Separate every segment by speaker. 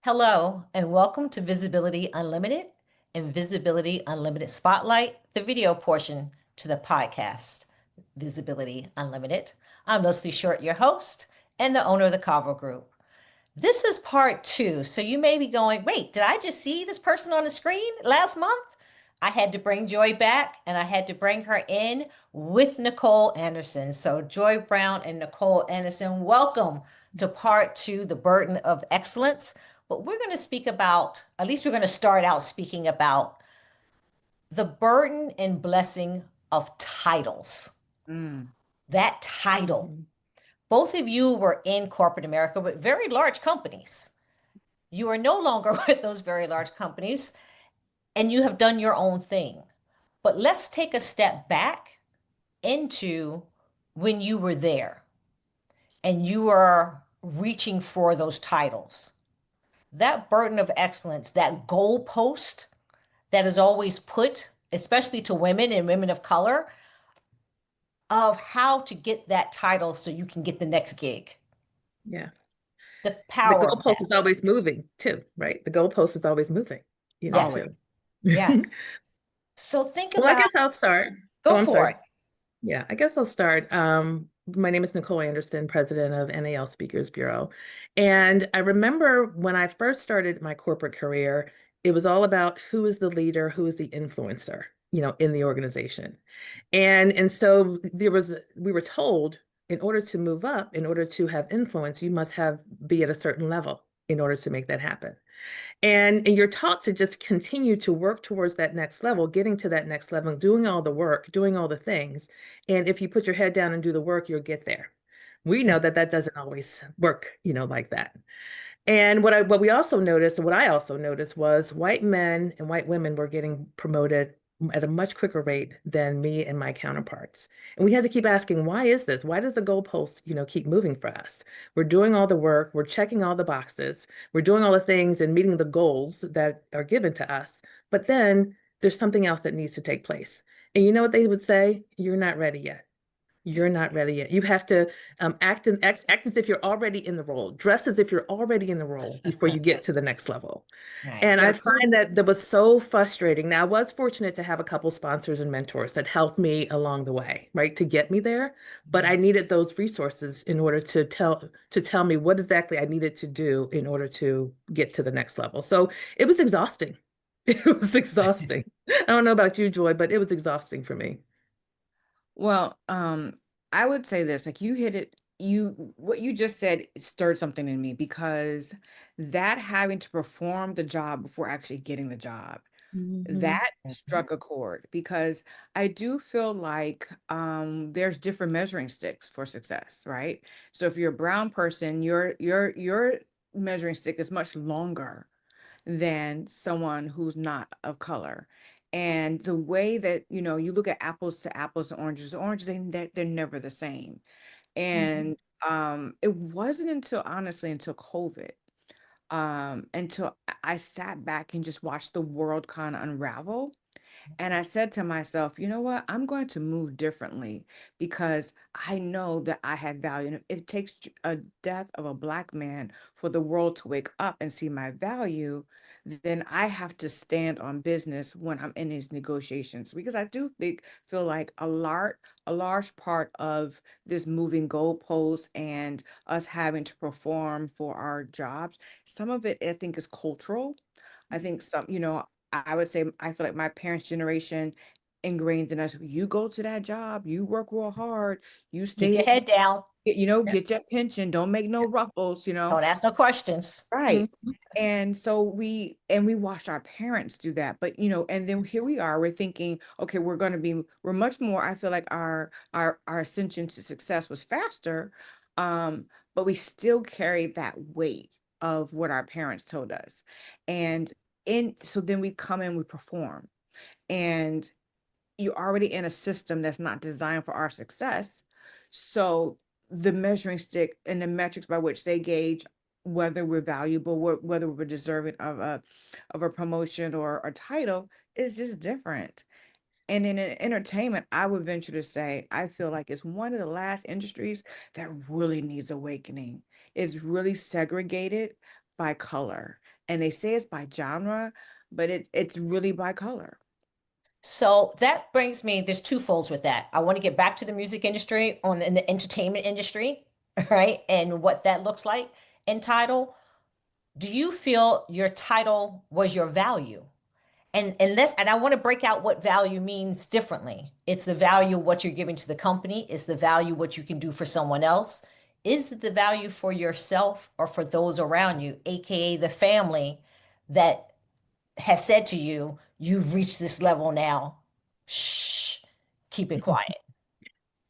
Speaker 1: Hello, and welcome to Visibility Unlimited and Visibility Unlimited Spotlight, the video portion to the podcast, Visibility Unlimited. I'm Leslie Short, your host and the owner of the Cavu Group. This is part two, so you may be going, wait, did I just see this person on the screen last month? I had to bring Joi back and I had to bring her in with Nicole Anderson. So, Joi Brown and Nicole Anderson, welcome to part two, The Burden of Excellence. But we're going to speak about, at least we're going to start out speaking about the burden and blessing of titles.
Speaker 2: Mm.
Speaker 1: That title. Both of you were in corporate America with very large companies. You are no longer with those very large companies and you have done your own thing. But let's take a step back into when you were there and you were reaching for those titles. That burden of excellence, that goalpost that is always put, especially to women and women of color, of how to get that title so you can get the next gig.
Speaker 2: Yeah.
Speaker 1: The
Speaker 2: The
Speaker 1: power of
Speaker 2: goalpost
Speaker 1: that.
Speaker 2: is always moving too, right? The goalpost is always moving,
Speaker 1: Yes.
Speaker 2: too.
Speaker 1: Yes. So think
Speaker 2: Well, I
Speaker 1: about,
Speaker 2: guess I'll start.
Speaker 1: go
Speaker 2: Oh, I'm
Speaker 1: for
Speaker 2: sorry.
Speaker 1: it.
Speaker 2: Yeah, I guess I'll start. My name is Nicole Anderson, president of NAL Speakers Bureau. And I remember when I first started my corporate career, it was all about who is the leader, who is the influencer, in the organization. And so we were told in order to move up, in order to have influence, you must be at a certain level in order to make that happen. And you're taught to just continue to work towards that next level, getting to that next level, doing all the work, doing all the things. And if you put your head down and do the work, you'll get there. We know that that doesn't always work, like that. And what I also noticed was white men and white women were getting promoted at a much quicker rate than me and my counterparts. And we had to keep asking, why is this? Why does the goalpost, keep moving for us? We're doing all the work, we're checking all the boxes, we're doing all the things and meeting the goals that are given to us. But then there's something else that needs to take place. And you know what they would say? You're not ready yet. You're not ready yet. You have to act as if you're already in the role, dress as if you're already in the role before you get to the next level.
Speaker 1: Right.
Speaker 2: And I
Speaker 3: Yeah,
Speaker 2: find that was so frustrating. Now, I was fortunate to have a couple sponsors and mentors that helped me along the way, right, to get me there. But I needed those resources in order to tell me what exactly I needed to do in order to get to the next level. So it was exhausting. It was exhausting. I don't know about you, Joi, but it was exhausting for me.
Speaker 3: well, I would say this, like you hit it, what you just said stirred something in me because that having to perform the job before actually getting the job,
Speaker 2: Mhm.
Speaker 3: that
Speaker 1: Mhm.
Speaker 3: struck a chord because I do feel like there's different measuring sticks for success, right? So if you're a brown person, your measuring stick is much longer than someone who's not of color. And the way that, you look at apples to apples and oranges, they're never the same.
Speaker 2: Mhm.
Speaker 3: And it wasn't until honestly until COVID, until I sat back and just watched the world kind of unravel. And I said to myself, you know what? I'm going to move differently because I know that I had value. And if it takes a death of a Black man for the world to wake up and see my value, then I have to stand on business when I'm in these negotiations. Because I do feel like a large part of this moving goalposts and us having to perform for our jobs, some of it I think is cultural. I think I would say I feel like my parents' generation ingrained in us, you go to that job, you work real hard, you
Speaker 1: Keep
Speaker 3: stay
Speaker 1: your
Speaker 3: there,
Speaker 1: head down. Yep.
Speaker 3: get your pension, don't make no ruffles.
Speaker 1: Don't ask no questions.
Speaker 3: Right.
Speaker 2: Mhm.
Speaker 3: And so we watched our parents do that. But and then here we are, we're thinking, okay, we're much more, I feel like our ascension to success was faster. But we still carry that weight of what our parents told us. And so then we come in, we perform. And you're already in a system that's not designed for our success. So the measuring stick and the metrics by which they gauge whether we're valuable, whether we're deserving of a promotion or a title is just different. And in entertainment, I would venture to say, I feel like it's one of the last industries that really needs awakening. It's really segregated by color, and they say it's by genre, but it's really by color.
Speaker 1: So that brings me, there's two folds with that. I want to get back to the music industry in the entertainment industry, right? And what that looks like in title. Do you feel your title was your value? And I want to break out what value means differently. It's the value of what you're giving to the company, it's the value what you can do for someone else. Is it the value for yourself or for those around you, aka the family that has said to you, you've reached this level now. Shh, keep it quiet.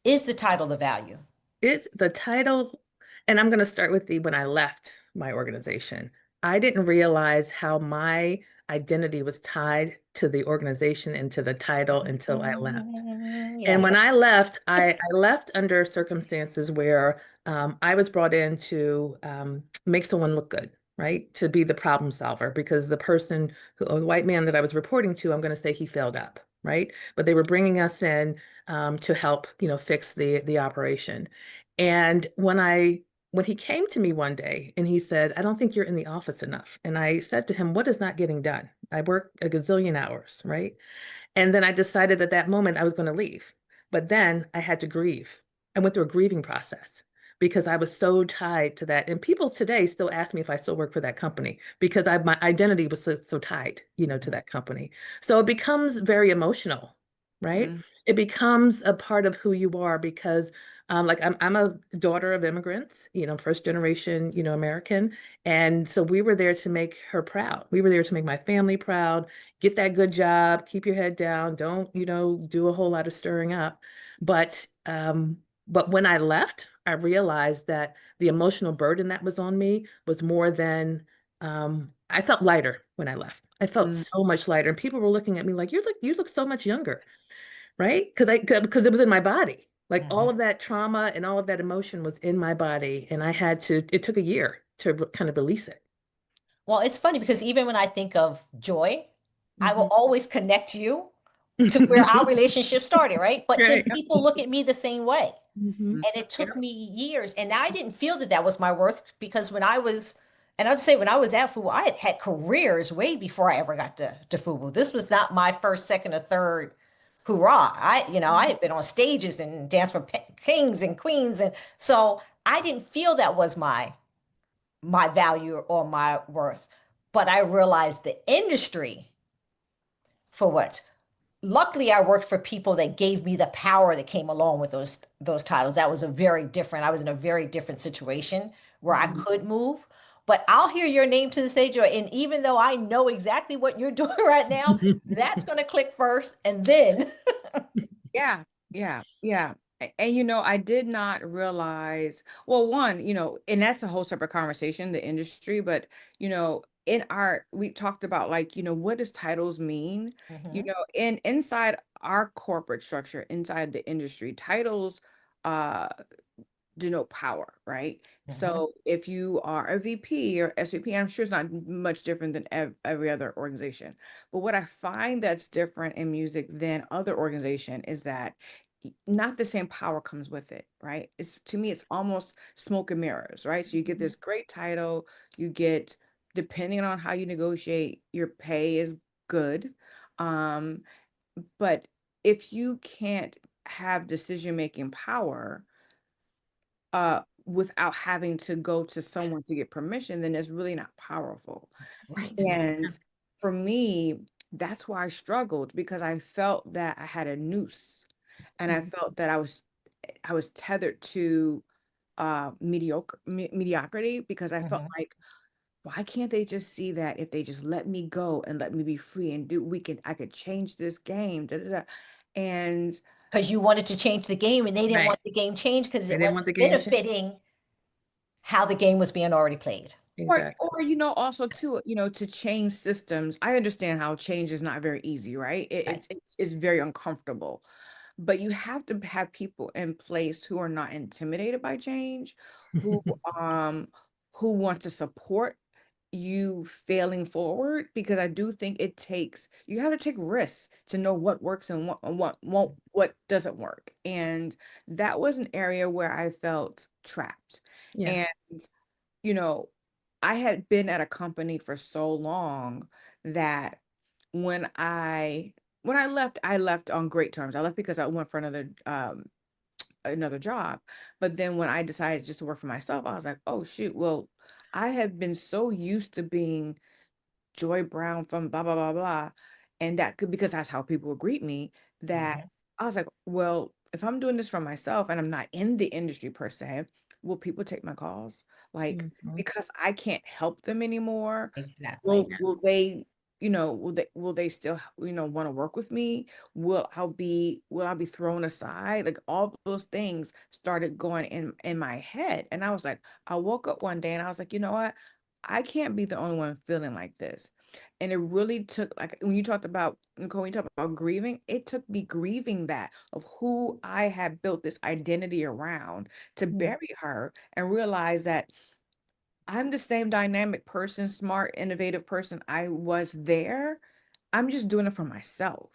Speaker 1: Is the title the value?
Speaker 2: It's the title, and I'm going to start with the when I left my organization. I didn't realize how my identity was tied to the organization and to the title until I left. And
Speaker 1: Yes.
Speaker 2: when I left, I left under circumstances where I was brought in to make someone look good, right? To be the problem solver, because the person who, a white man that I was reporting to, I'm going to say he failed up, right? But they were bringing us in to help, fix the operation. And when he came to me one day and he said, "I don't think you're in the office enough." And I said to him, "What is not getting done? I work a gazillion hours, right?" And then I decided at that moment I was going to leave. But then I had to grieve. I went through a grieving process because I was so tied to that. And people today still ask me if I still work for that company because my identity was so tied, to that company. So it becomes very emotional, right?
Speaker 3: Mhm.
Speaker 2: It becomes a part of who you are because like I'm a daughter of immigrants, first generation, American. And so we were there to make her proud. We were there to make my family proud, get that good job, keep your head down, don't, do a whole lot of stirring up. But when I left, I realized that the emotional burden that was on me was more than I felt lighter when I left. I felt
Speaker 3: Mm.
Speaker 2: so much lighter. And people were looking at me like, you look so much younger, right? Because it was in my body. Like all
Speaker 1: Mhm.
Speaker 2: of that trauma and all of that emotion was in my body. And it took a year to kind of release it.
Speaker 1: Well, it's funny because even when I think of Joy, I will
Speaker 3: Mhm.
Speaker 1: always connect you to where our relationship started, right? But then
Speaker 2: Right.
Speaker 1: people look at me the same way.
Speaker 2: Mhm.
Speaker 1: And it
Speaker 3: Yeah.
Speaker 1: took me years. And I didn't feel that that was my worth because when I was, and I'd say when I was at FUBU, I had had careers way before I ever got to FUBU. This was not my first, second, or third hurrah. I had been on stages and danced for kings and queens. And so I didn't feel that was my value or my worth. But I realized the industry for what luckily I worked for people that gave me the power that came along with those titles. That was a very different, I was in a very different situation where I
Speaker 3: Mhm.
Speaker 1: could move. But I'll hear your name to the stage, and even though I know exactly what you're doing right now, that's going to click first, and then
Speaker 3: Yeah, yeah, yeah. And I did not realize, well, one, and that's a whole separate conversation, the industry, but in art, we talked about like, what does titles mean?
Speaker 1: Mhm,
Speaker 3: Inside our corporate structure, inside the industry, titles uh denote power, right?
Speaker 1: mhm.
Speaker 3: So if you are a VP or SVP, I'm sure it's not much different than every other organization. But what I find that's different in music than other organization is that not the same power comes with it, right? It's to me, it's almost smoke and mirrors, right? So you get this great title, you get, depending on how you negotiate, your pay is good. Um, but if you can't have decision-making power, without having to go to someone to get permission, then it's really not powerful.
Speaker 1: Right.
Speaker 3: And for me, that's why I struggled because I felt that I had a noose and I felt that I was tethered to mediocrity because I felt
Speaker 1: Mhm.
Speaker 3: like, why can't they just see that if they just let me go and let me be free and I could change this game, da, da, da. And
Speaker 1: Because you wanted to change the game, and they didn't
Speaker 2: Right.
Speaker 1: want the game changed because
Speaker 2: They
Speaker 1: it
Speaker 2: didn't
Speaker 1: wasn't
Speaker 2: want the game change.
Speaker 1: benefiting how the game was being already played.
Speaker 2: Exactly.
Speaker 3: also too, to change systems. I understand how change is not very easy, right?
Speaker 1: Right.
Speaker 3: It's very uncomfortable, but you have to have people in place who are not intimidated by change, who um who want to support you failing forward, because I do think you have to take risks to know what works and what won't, what doesn't work. And that was an area where I felt trapped.
Speaker 2: Yeah.
Speaker 3: And you know I had been at a company for so long that when I left, I left on great terms. I left because I went for another job. But then when I decided just to work for myself, I was like, oh shoot, well, I have been so used to being Joi Brown from blah blah blah blah, and that could, because that's how people would greet me, that
Speaker 1: Mhm.
Speaker 3: I was like, well, if I'm doing this for myself and I'm not in the industry per se, will people take my calls? Like,
Speaker 2: Mhm.
Speaker 3: because I can't help them anymore,
Speaker 1: Exactly.
Speaker 3: will they, will they still, want to work with me? Will I be thrown aside? Like, all those things started going in my head. And I was like, I woke up one day and I was like, you know what? I can't be the only one feeling like this. And it really took, like, when you talked about, Nicole, when you talked about grieving, it took me grieving that of who I had built this identity around, to
Speaker 2: Mm.
Speaker 3: bury her and realize that I'm the same dynamic person, smart, innovative person I was there. I'm just doing it for myself.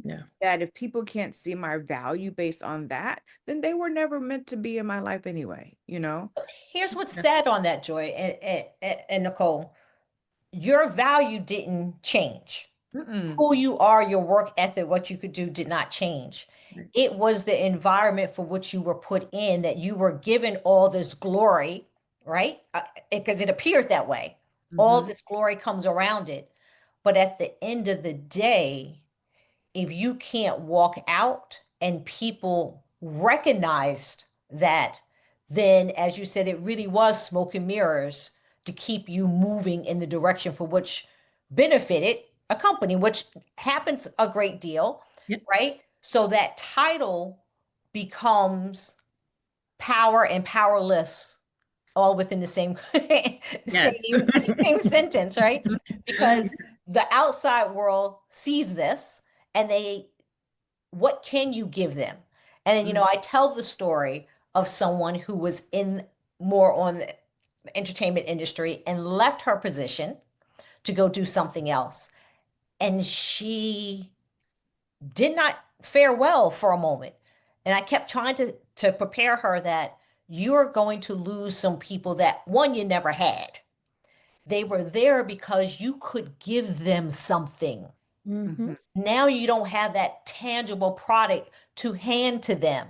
Speaker 2: Yeah.
Speaker 3: That if people can't see my value based on that, then they were never meant to be in my life anyway, you know?
Speaker 1: Here's what's
Speaker 2: Yeah.
Speaker 1: sad on that, Joy and Nicole. Your value didn't change.
Speaker 3: Mm-mm.
Speaker 1: Who you are, your work ethic, what you could do did not change.
Speaker 2: Right.
Speaker 1: It was the environment for which you were put in, that you were given all this glory, right? Because it appeared that way. All
Speaker 3: Mm-hmm.
Speaker 1: this glory comes around it. But at the end of the day, if you can't walk out and people recognized that, then as you said, it really was smoke and mirrors to keep you moving in the direction for which benefited a company, which happens a great deal,
Speaker 2: Yeah.
Speaker 1: right? So that title becomes power and powerless all within the same
Speaker 2: Yes.
Speaker 1: same sentence, right? Because the outside world sees this and what can you give them? And
Speaker 3: Mm-hmm.
Speaker 1: I tell the story of someone who was in more on the entertainment industry and left her position to go do something else. And she did not fare well for a moment. And I kept trying to prepare her that you're going to lose some people that one you never had. They were there because you could give them something.
Speaker 2: Hmm.
Speaker 3: Mm-hmm.
Speaker 1: Now you don't have that tangible product to hand to them.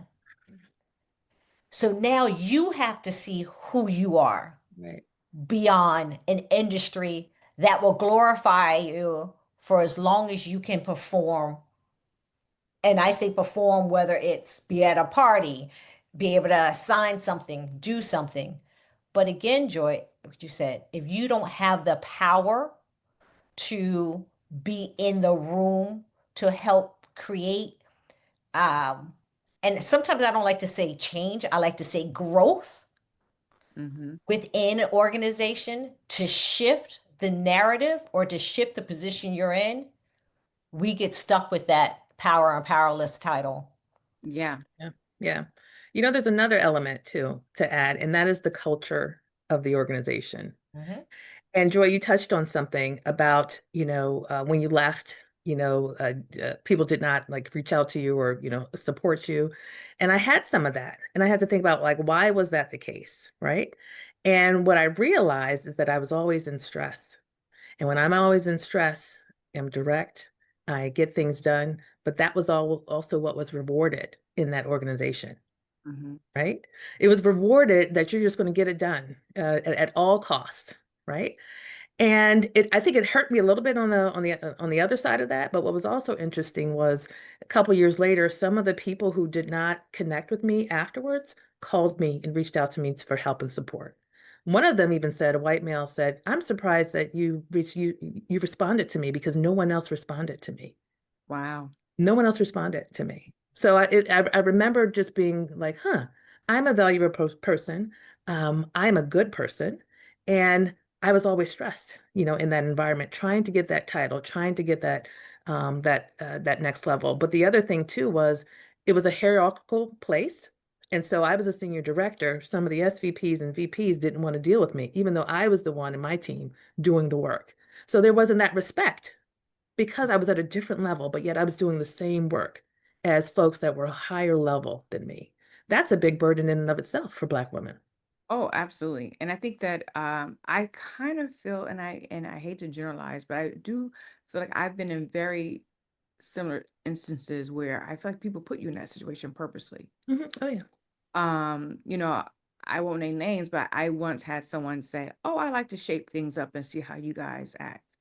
Speaker 1: So now you have to see who you are
Speaker 2: Right.
Speaker 1: beyond an industry that will glorify you for as long as you can perform. And I say perform, whether it's be at a party, be able to sign something, do something. But again, Joy, what you said, if you don't have the power to be in the room to help create, um, and sometimes I don't like to say change, I like to say growth
Speaker 3: Mm-hmm.
Speaker 1: within an organization to shift the narrative or to shift the position you're in, we get stuck with that power and powerless title.
Speaker 3: Yeah.
Speaker 2: Yeah. Yeah. There's another element too to add, and that is the culture of the organization.
Speaker 1: Mhm.
Speaker 2: And Joy, you touched on something about, when you left, people did not like reach out to you or, support you. And I had some of that. And I had to think about like, why was that the case? Right. And what I realized is that I was always in stress. And when I'm always in stress, I'm direct, I get things done. But that was all also what was rewarded in that organization.
Speaker 3: Mm-hmm.
Speaker 2: Right. It was rewarded that you're just going to get it done at all costs. Right. And I think it hurt me a little bit on the other side of that. But what was also interesting was a couple years later, some of the people who did not connect with me afterwards called me and reached out to me for help and support. One of them even said, a white male said, "I'm surprised that you responded to me because no one else responded to me."
Speaker 3: Wow.
Speaker 2: No one else responded to me. So I remember just being like, huh, I'm a valuable person. I'm a good person. And I was always stressed, in that environment, trying to get that title, trying to get that next level. But the other thing too was it was a hierarchical place. And so I was a senior director. Some of the SVPs and VPs didn't want to deal with me, even though I was the one in my team doing the work. So there wasn't that respect because I was at a different level, but yet I was doing the same work as folks that were higher level than me. That's a big burden in and of itself for Black women.
Speaker 3: Oh, absolutely. And I think that I kind of feel, and I hate to generalize, but I do feel like I've been in very similar instances where I feel like people put you in that situation purposely.
Speaker 2: Oh yeah.
Speaker 3: You know, I won't name names, but I once had someone say, "Oh, I like to shake things up and see how you guys act."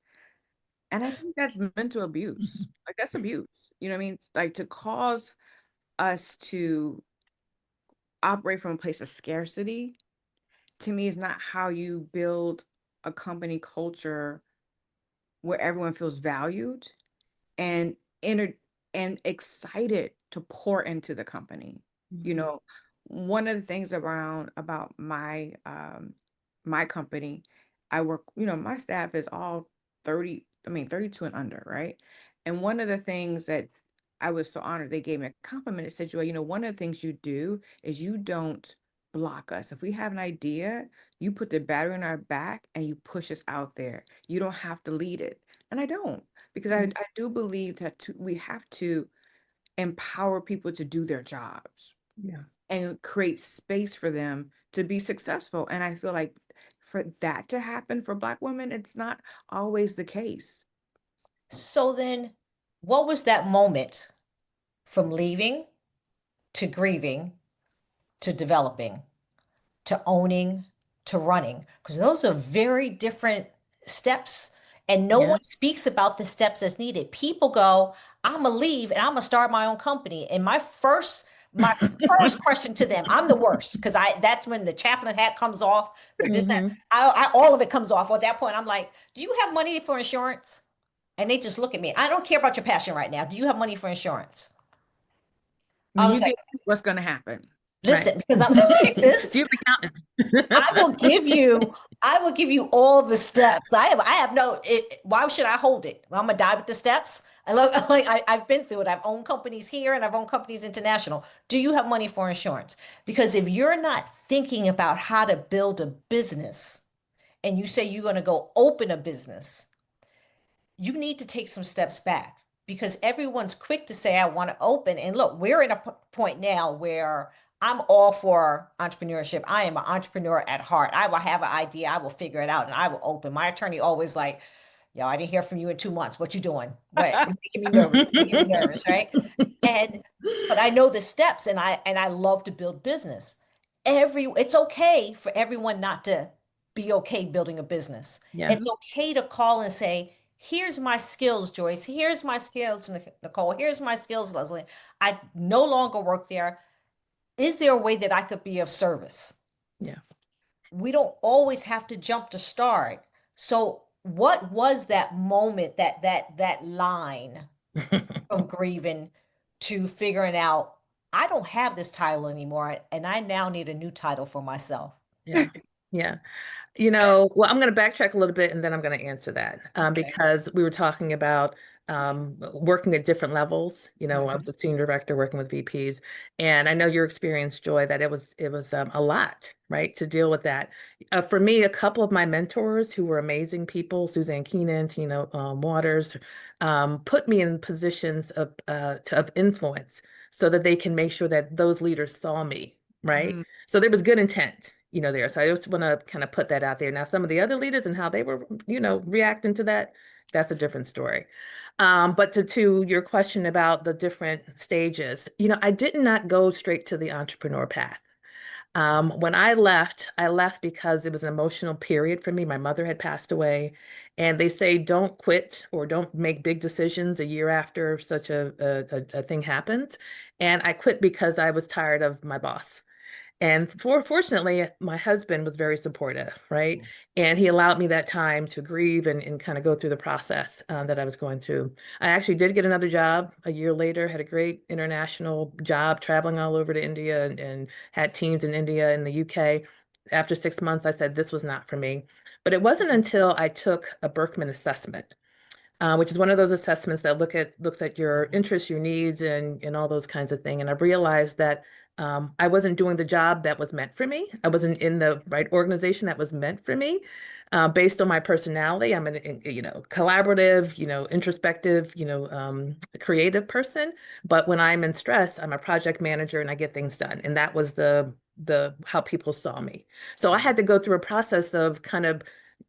Speaker 3: And I think that's mental abuse. Like that's abuse. You know what I mean? Like to cause us to operate from a place of scarcity, to me, is not how you build a company culture where everyone feels valued and entered and excited to pour into the company. You
Speaker 2: Mhm.
Speaker 3: know, one of the things around about my company, I work, you know, my staff is all 30, I mean 32 and under, right? And one of the things that I was so honored they gave me a compliment. It said, Joy, you know, one of the things you do is you don't block us. If we have an idea, you put the battery in our back and you push us out there. You don't have to lead it. And I don't, because
Speaker 2: Mhm.
Speaker 3: I do believe that we have to empower people to do their jobs
Speaker 2: Yeah.
Speaker 3: and create space for them to be successful. And I feel like for that to happen for Black women, it's not always the case.
Speaker 1: So then, what was that moment from leaving to grieving to developing to owning to running? Because those are very different steps. And no
Speaker 2: Yeah.
Speaker 1: one speaks about the steps as needed. People go, I'm gonna leave and I'm gonna start my own company. And my first question to them, I'm the worst because I that's when the chaplain hat comes off, the business,
Speaker 2: Hmm.
Speaker 1: all of it comes off. At that point, I'm like, do you have money for insurance? And they just look at me. I don't care about your passion right now. Do you have money for insurance? I
Speaker 3: When
Speaker 1: was
Speaker 3: you
Speaker 1: like,
Speaker 3: get what's going to happen, right?
Speaker 1: listen, because I'm like
Speaker 2: Do
Speaker 1: this.
Speaker 2: you have an
Speaker 1: I will
Speaker 2: accountant?
Speaker 1: give you, I will give you all the steps. I have no, why should I hold it? I'm gonna die with the steps. I love, like, I've been through it. I've owned companies here and I've owned companies international. Do you have money for insurance? Because if you're not thinking about how to build a business and you say you're gonna go open a business, you need to take some steps back because everyone's quick to say, I want to open. And look, we're in a point now where I'm all for entrepreneurship. I am an entrepreneur at heart. I will have an idea, I will figure it out, and I will open. My attorney always like, yo, I didn't hear from you in 2 months. What you doing? What? You're making me nervous. You're making me nervous, right? And but I know the steps and I love to build business. It's okay for everyone not to be okay building a business.
Speaker 2: Yeah.
Speaker 1: It's okay to call and say, here's my skills, Joyce. Here's my skills, Nicole. Here's my skills, Leslie. I no longer work there. Is there a way that I could be of service?
Speaker 2: Yeah.
Speaker 1: We don't always have to jump to start. So what was that moment, that line from grieving to figuring out I don't have this title anymore and I now need a new title for myself?
Speaker 2: Yeah. Yeah. Well, I'm going to backtrack a little bit and then I'm going to answer that
Speaker 1: Okay.
Speaker 2: because we were talking about working at different levels. I was
Speaker 1: Mhm.
Speaker 2: a senior director working with VPs, and I know your experience, Joy, that it was a lot, right, to deal with that. For me, a couple of my mentors who were amazing people, Suzanne Keenan, Tina Waters, put me in positions of influence so that they can make sure that those leaders saw me, right?
Speaker 3: Mm,
Speaker 2: So there was good intent, there. So I just want to kind of put that out there. Now, some of the other leaders and how they were, reacting to that, that's a different story. But to your question about the different stages, I did not go straight to the entrepreneur path. When I left because it was an emotional period for me. My mother had passed away, and they say don't quit or don't make big decisions a year after such a thing happens. And I quit because I was tired of my boss. And fortunately, my husband was very supportive, right? And he allowed me that time to grieve and kind of go through the process that I was going through. I actually did get another job a year later, had a great international job traveling all over to India and had teams in India and the UK. After 6 months, I said this was not for me. But it wasn't until I took a Berkman assessment, which is one of those assessments that looks at your interests, your needs, and all those kinds of things. And I realized that I wasn't doing the job that was meant for me. I wasn't in the right organization that was meant for me. Based on my personality, I'm an collaborative, introspective, creative person. But when I'm in stress, I'm a project manager and I get things done. And that was how people saw me. So I had to go through a process of kind of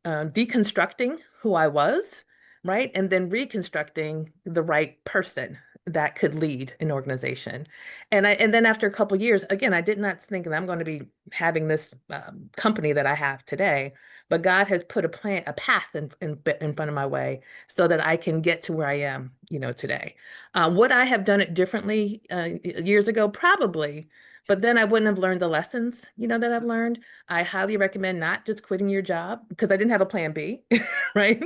Speaker 2: deconstructing who I was, right? And then reconstructing the right person that could lead an organization. And then after a couple of years, again, I did not think that I'm going to be having this company that I have today, but God has put a path in front of my way so that I can get to where I am, today. Would I have done it differently years ago? Probably. But then I wouldn't have learned the lessons, that I've learned. I highly recommend not just quitting your job because I didn't have a plan B, right?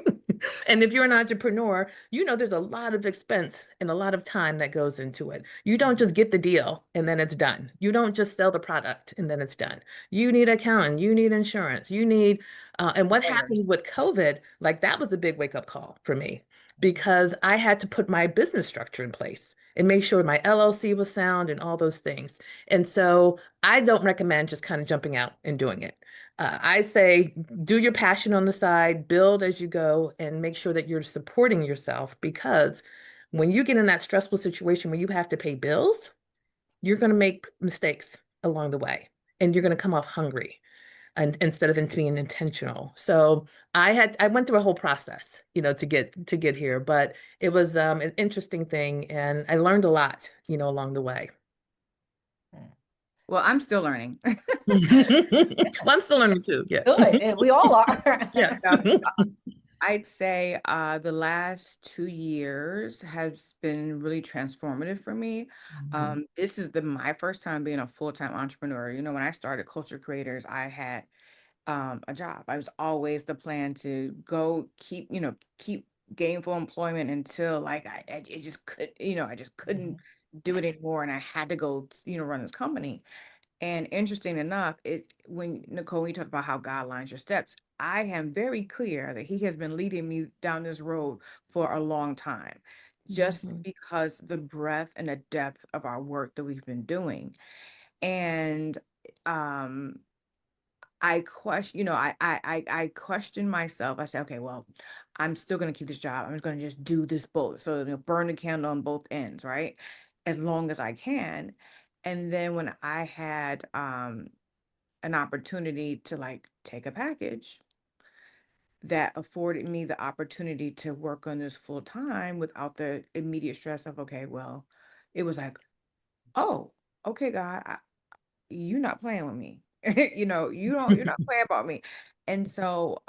Speaker 2: And if you're an entrepreneur, there's a lot of expense and a lot of time that goes into it. You don't just get the deal and then it's done. You don't just sell the product and then it's done. You need accounting, you need insurance, and what
Speaker 3: Lawyers.
Speaker 2: happened with COVID, like that was a big wake up call for me because I had to put my business structure in place and make sure my LLC was sound and all those things. And so I don't recommend just kind of jumping out and doing it. I say do your passion on the side, build as you go, and make sure that you're supporting yourself because when you get in that stressful situation where you have to pay bills, you're going to make mistakes along the way and you're going to come off hungry and instead of being intentional. So I went through a whole process, to get here, but it was an interesting thing and I learned a lot, along the way.
Speaker 3: Well, I'm still learning.
Speaker 2: Well, I'm still learning too. Yeah.
Speaker 1: Good. We all are.
Speaker 2: Yeah.
Speaker 3: I'd say the last 2 years has been really transformative for me. This is my first time being a full-time entrepreneur. When I started Culture Creators, I had a job. I was always the plan to go keep gainful employment until like I it just could, I just couldn't do it anymore. And I had to go, run this company. And interesting enough, when Nicole, you talked about how God lines your steps, I am very clear that He has been leading me down this road for a long time, just
Speaker 2: Mhm.
Speaker 3: because the breadth and the depth of our work that we've been doing. And um I question, I question myself. I say, okay, well, I'm still gonna keep this job. I'm just gonna just do this both. So burn the candle on both ends, right? As long as I can. And then when I had an opportunity to like take a package that afforded me the opportunity to work on this full time without the immediate stress of, okay, well, it was like, oh, okay, God, you're not playing with me. You're not playing about me. And so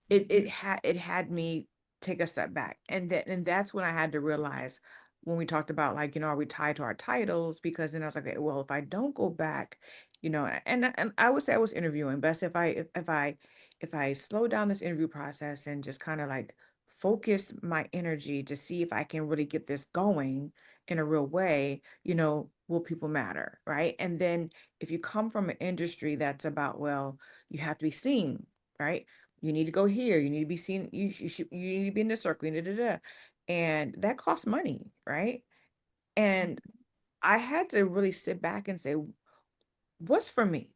Speaker 3: it had me take a step back. And that's when I had to realize when we talked about like, are we tied to our titles? Because then I was like, okay, well, if I don't go back, and I would say I was interviewing, but if I slow down this interview process and just kind of like focus my energy to see if I can really get this going in a real way, will people matter, right? And then if you come from an industry that's about, well, you have to be seen, right? You need to go here. You need to be seen. You need to be in the circle. You need to, and that costs money, right? And I had to really sit back and say, what's for me?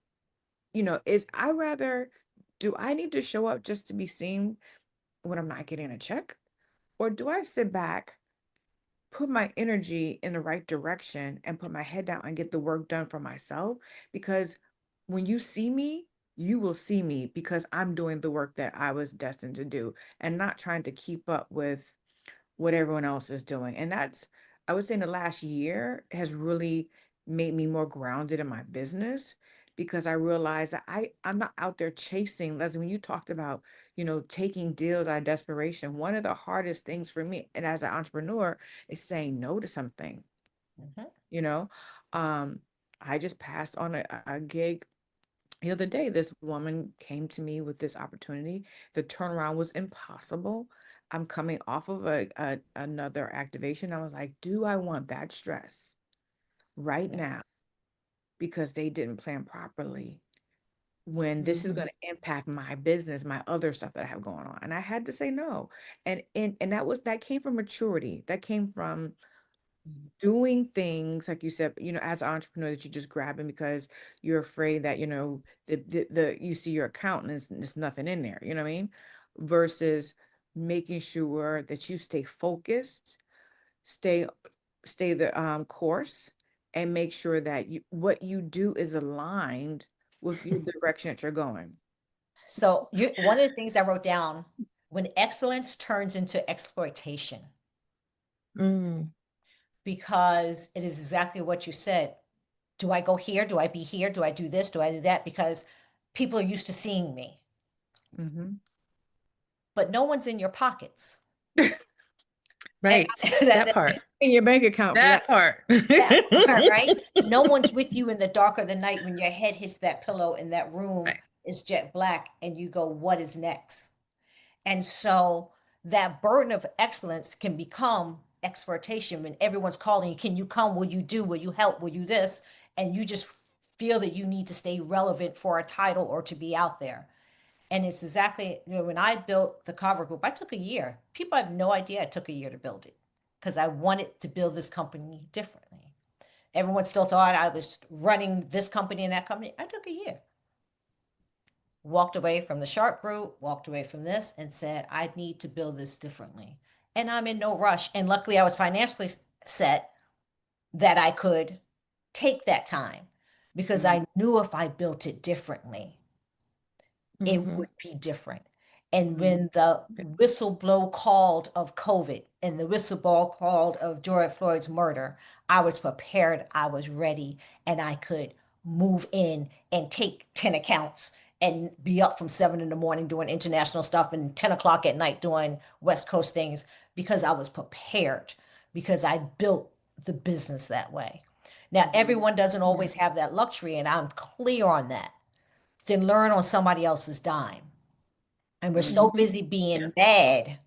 Speaker 3: Is I rather do I need to show up just to be seen when I'm not getting a check, or do I sit back, put my energy in the right direction, and put my head down and get the work done for myself? Because when you see me, you will see me because I'm doing the work that I was destined to do and not trying to keep up with what everyone else is doing. And I would say in the last year has really made me more grounded in my business because I realized that I'm not out there chasing. Leslie, when you talked about, taking deals out of desperation, one of the hardest things for me and as an entrepreneur is saying no to something,
Speaker 1: Mhm.
Speaker 3: you know. Um, I just passed on a gig the other day. This woman came to me with this opportunity. The turnaround was impossible. I'm coming off of another activation. I was like, do I want that stress right
Speaker 1: Yeah.
Speaker 3: now because they didn't plan properly when this is
Speaker 2: Mhm.
Speaker 3: going to impact my business, my other stuff that I have going on? And I had to say no. And that came from maturity. That came from doing things like you said, as an entrepreneur, that you just grabbing because you're afraid that, the you see your account and there's nothing in there, you know what I mean? Versus making sure that you stay focused, stay stay the course, and make sure that what you do is aligned with your direction that you're going.
Speaker 1: So one of the things I wrote down, when excellence turns into exploitation,
Speaker 2: Mm,
Speaker 1: because it is exactly what you said. Do I go here? Do I be here? Do I do this? Do I do that? Because people are used to seeing me,
Speaker 3: Mm-hmm.
Speaker 1: but no one's in your pockets. And
Speaker 2: right.
Speaker 1: that,
Speaker 2: That part.
Speaker 3: In your bank account for
Speaker 2: That part.
Speaker 1: that part, right? No one's with you in the dark of the night when your head hits that pillow and that room
Speaker 2: Right.
Speaker 1: is jet black and you go, what is next? And so that burden of excellence can become exploitation when everyone's calling you, can you come? Will you do? Will you help? Will you this? And you just feel that you need to stay relevant for a title or to be out there. And it's exactly, when I built the Cavu Group, I took a year. People have no idea I took a year to build it because I wanted to build this company differently. Everyone still thought I was running this company and that company. I took a year. Walked away from the Shark Group, walked away from this, and said, I need to build this differently. And I'm in no rush. And luckily, I was financially set that I could take that time because
Speaker 3: Mm-hmm.
Speaker 1: I knew if I built it differently, it
Speaker 2: Mhm.
Speaker 1: would be different. And
Speaker 3: Mm-hmm.
Speaker 1: when the whistleblow called of COVID and the whistleblow called of George Floyd's murder, I was prepared, I was ready, and I could move in and take 10 accounts and be up from 7 in the morning doing international stuff and 10 o'clock at night doing West Coast things because I was prepared, because I built the business that way. Now, everyone doesn't
Speaker 2: Yeah.
Speaker 1: always have that luxury, and I'm clear on that. Then learn on somebody else's dime. And we're so
Speaker 2: Mhm.
Speaker 1: busy
Speaker 2: Yeah.
Speaker 1: being mad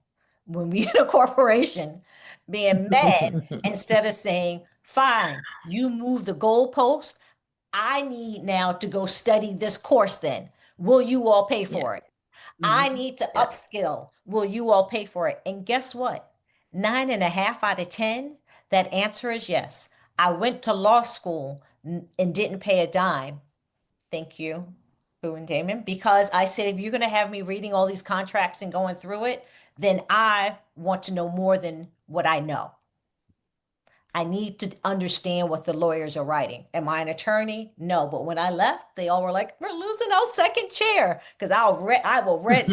Speaker 1: when we in a corporation, being mad instead of saying, fine, you move the goalpost. I need now to go study this course then. Will you all pay
Speaker 2: Yeah.
Speaker 1: for it? I
Speaker 3: Mm-hmm.
Speaker 1: need to
Speaker 2: Yeah.
Speaker 1: upskill. Will you all pay for it? And guess what? 9.5 out of 10, that answer is yes. I went to law school and didn't pay a dime. Thank you, Boo and Damon, because I said, if you're going to have me reading all these contracts and going through it, then I want to know more than what I know. I need to understand what the lawyers are writing. Am I an attorney? No. But when I left, they all were like, "We're losing our second chair." Because I will red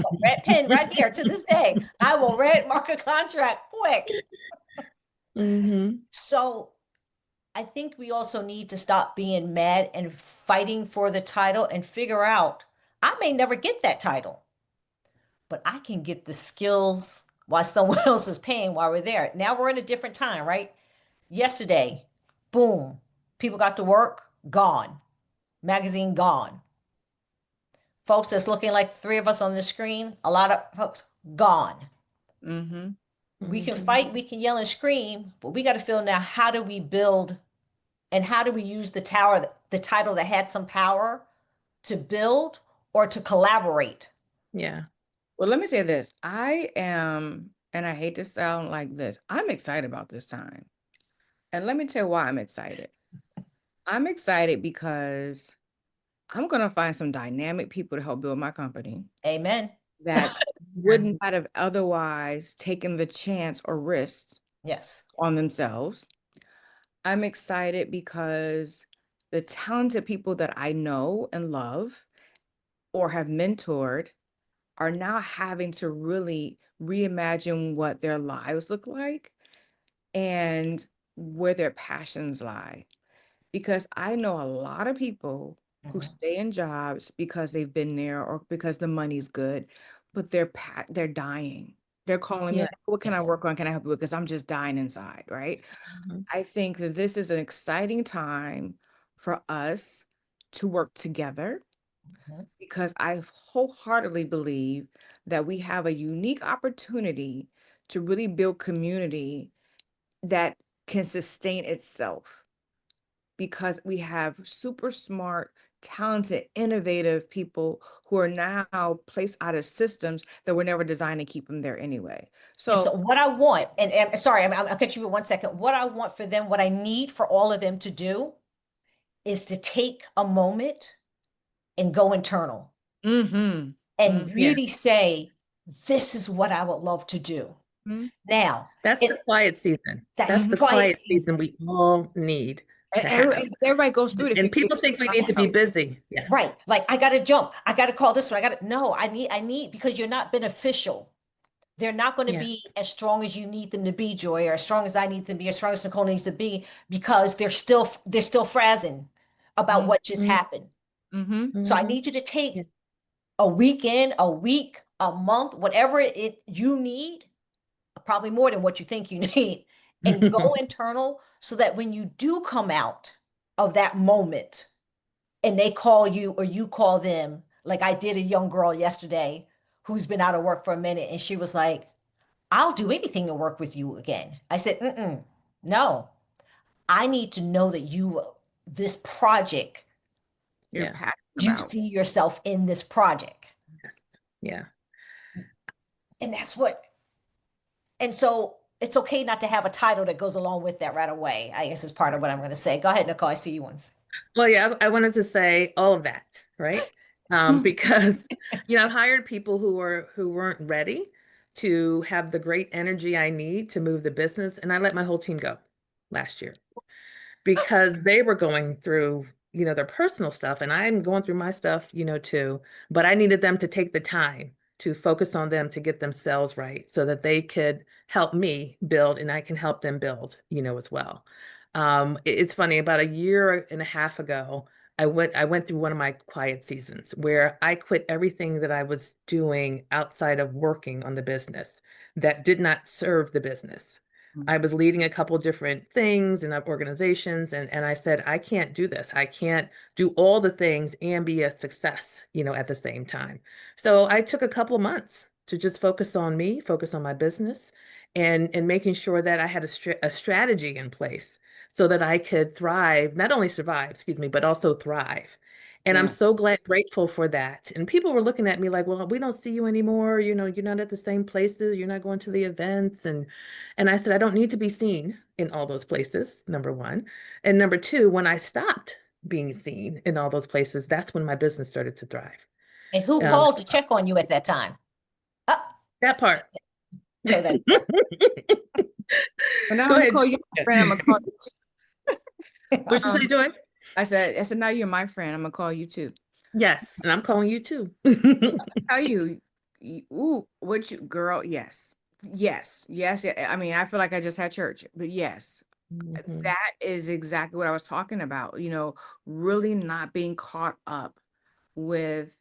Speaker 1: pen right here to this day. I will red mark a contract quick.
Speaker 2: Mhm.
Speaker 1: So I think we also need to stop being mad and fighting for the title and figure out, I may never get that title, but I can get the skills while someone else is paying while we're there. Now we're in a different time, right? Yesterday, boom, people got to work, gone. Magazine gone. Folks that's looking like three of us on the screen, a lot of folks gone.
Speaker 3: Mm-hmm.
Speaker 1: We can
Speaker 2: Mhm.
Speaker 1: fight, we can yell and scream, but we got to feel now, how do we build and how do we use the title that had some power to build or to collaborate?
Speaker 2: Yeah.
Speaker 3: Well, let me say this. I am, and I hate to sound like this, I'm excited about this time. And let me tell you why I'm excited. I'm excited because I'm going to find some dynamic people to help build my company
Speaker 1: Amen.
Speaker 3: that
Speaker 2: Yeah.
Speaker 3: would not have otherwise taken the chance or risk
Speaker 1: Yes.
Speaker 3: on themselves. I'm excited because the talented people that I know and love or have mentored are now having to really reimagine what their lives look like and where their passions lie. Because I know a lot of people who
Speaker 1: Mhm.
Speaker 3: stay in jobs because they've been there or because the money's good, but they're dying. They're calling me,
Speaker 2: Yeah.
Speaker 3: like, what can I
Speaker 1: Yes.
Speaker 3: work on? Can I help you with? Because I'm just dying inside, right?
Speaker 2: Mhm.
Speaker 3: I think that this is an exciting time for us to work together
Speaker 1: Mhm.
Speaker 3: because I wholeheartedly believe that we have a unique opportunity to really build community that can sustain itself because we have super smart, talented, innovative people who are now placed out of systems that were never designed to keep them there anyway.
Speaker 1: And
Speaker 3: So,
Speaker 1: so what I want, and sorry, I'll cut you for 1 second. What I want for them, what I need for all of them to do is to take a moment and go internal
Speaker 3: mm-hmm,
Speaker 1: and
Speaker 2: Yeah.
Speaker 1: really say, this is what I would love to do.
Speaker 3: mm-hmm,
Speaker 1: Now,
Speaker 2: That's the quiet season.
Speaker 1: that's
Speaker 2: That's
Speaker 3: mm-hmm,
Speaker 2: the
Speaker 1: quiet
Speaker 2: quiet
Speaker 1: season.
Speaker 2: season we all need. to have.
Speaker 3: Everybody goes through it.
Speaker 2: And people think we need to be busy. Yeah.
Speaker 1: Right. Like I got to jump. I got to call this one. No, I need, because you're not beneficial. They're not going to
Speaker 2: Yes.
Speaker 1: be as strong as you need them to be, Joy, or as strong as I need them to be, as strong as Nicole needs to be, because they're still frazzing about what just happened. So I need you to take a weekend, a week, a month, whatever you need, probably more than what you think you need, and go internal, so that when you do come out of that moment and they call you or you call them, like I did a young girl yesterday who's been out of work for a minute, and she was like, I'll do anything to work with you again. I said, no, I need to know that this project,
Speaker 3: You're passionate
Speaker 1: you
Speaker 3: about.
Speaker 1: see yourself in this project.
Speaker 2: Yes. Yeah.
Speaker 1: And that's and so it's okay not to have a title that goes along with that right away, I guess is part of what I'm going to say. Go ahead, Nicole. I see you want to say.
Speaker 2: Well, yeah, I wanted to say all of that, right? Because I've hired people who weren't ready to have the great energy I need to move the business, and I let my whole team go last year because they were going through, their personal stuff, and I'm going through my stuff, too. But I needed them to take the time to focus on them to get themselves right so that they could help me build and I can help them build, as well. It's funny, about a year and a half ago, I went through one of my quiet seasons where I quit everything that I was doing outside of working on the business that did not serve the business. I was leading a couple different things and organizations, and I said, I can't do this. I can't do all the things and be a success, at the same time. So I took a couple of months to just focus on me, focus on my business, and making sure that I had a strategy in place so that I could thrive, not only survive, excuse me, but also thrive. And I'm so grateful for that. And people were looking at me like, well, we don't see you anymore. You're not at the same places. You're not going to the events. And I said, I don't need to be seen in all those places, number one. And number two, when I stopped being seen in all those places, that's when my business started to thrive.
Speaker 1: And who called to check on you at that time?
Speaker 2: That part.
Speaker 1: So that
Speaker 3: And now
Speaker 2: Go
Speaker 3: I'm
Speaker 2: ahead.
Speaker 3: gonna call you my friend. I'm gonna call you.
Speaker 2: What'd you say, Joy?
Speaker 3: I said, now you're my friend. I'm gonna call you too.
Speaker 2: Yes, and I'm calling you too.
Speaker 3: Tell you, ooh, what you, girl? Yes. Yeah. I mean, I feel like I just had church, but yes, that is exactly what I was talking about. Really not being caught up with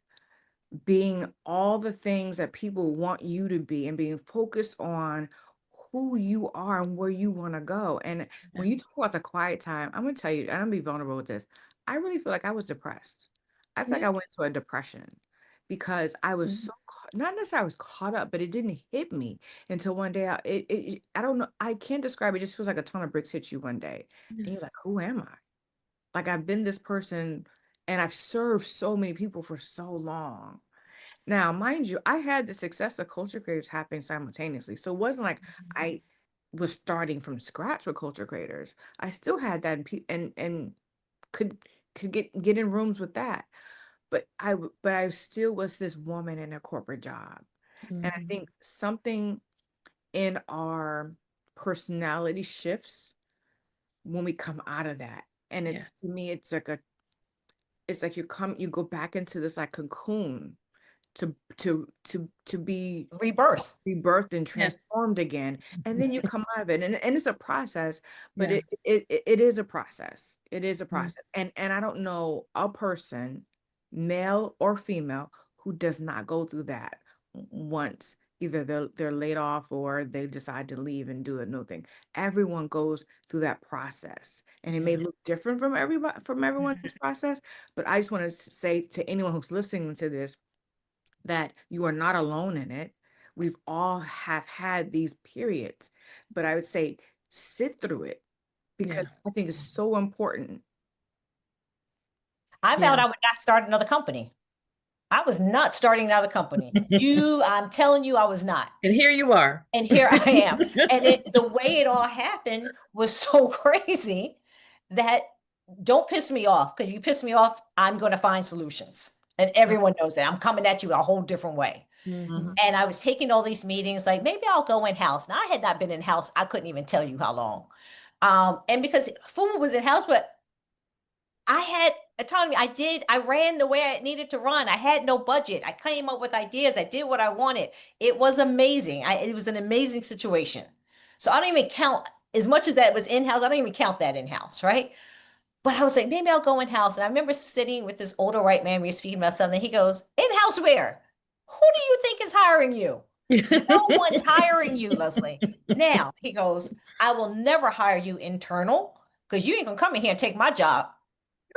Speaker 3: being all the things that people want you to be, and being focused on who you are and where you want to go. And when you talk about the quiet time, I'm gonna tell you, and I'm gonna be vulnerable with this. I really feel like I was depressed. I feel like I went to a depression because I was so not necessarily I was caught up, but it didn't hit me until one day. I don't know. I can't describe it. It just feels like a ton of bricks hit you one day, and you're like, who am I? Like, I've been this person, and I've served so many people for so long. Now, mind you, I had the success of culture creators happening simultaneously. So it wasn't like I was starting from scratch with culture creators. I still had that, and could get in rooms with that. But I still was this woman in a corporate job. And I think something in our personality shifts when we come out of that. And it's to me, it's like you go back into this like cocoon to be rebirthed and transformed again, and then you come out of it, and it's a process, but it is a process. It is a process. And I don't know a person, male or female, who does not go through that once either they're laid off or they decide to leave and do a new thing. Everyone goes through that process, and it may look different from everyone's process, but I just want to say to anyone who's listening to this that you are not alone in it. We've all have had these periods, but I would say sit through it, because I think it's so important.
Speaker 1: I vowed I would not start another company. I was not starting another company. I'm telling you, I was not.
Speaker 2: And here you are.
Speaker 1: And here I am. And the way it all happened was so crazy that don't piss me off, because you piss me off, I'm going to find solutions. And everyone knows that. I'm coming at you a whole different way. And I was taking all these meetings, like maybe I'll go in-house. Now, I had not been in-house. I couldn't even tell you how long. And because food was in-house, but I had autonomy. I ran the way I needed to run. I had no budget. I came up with ideas. I did what I wanted. It was amazing. It was an amazing situation. So I don't even count as much as that was in-house. I don't even count that in-house, right? But I was like, maybe I'll go in-house. And I remember sitting with this older white man, we were speaking about something. He goes, in-house where? Who do you think is hiring you? No one's hiring you, Leslie. Now, he goes, I will never hire you internal because you ain't gonna come in here and take my job.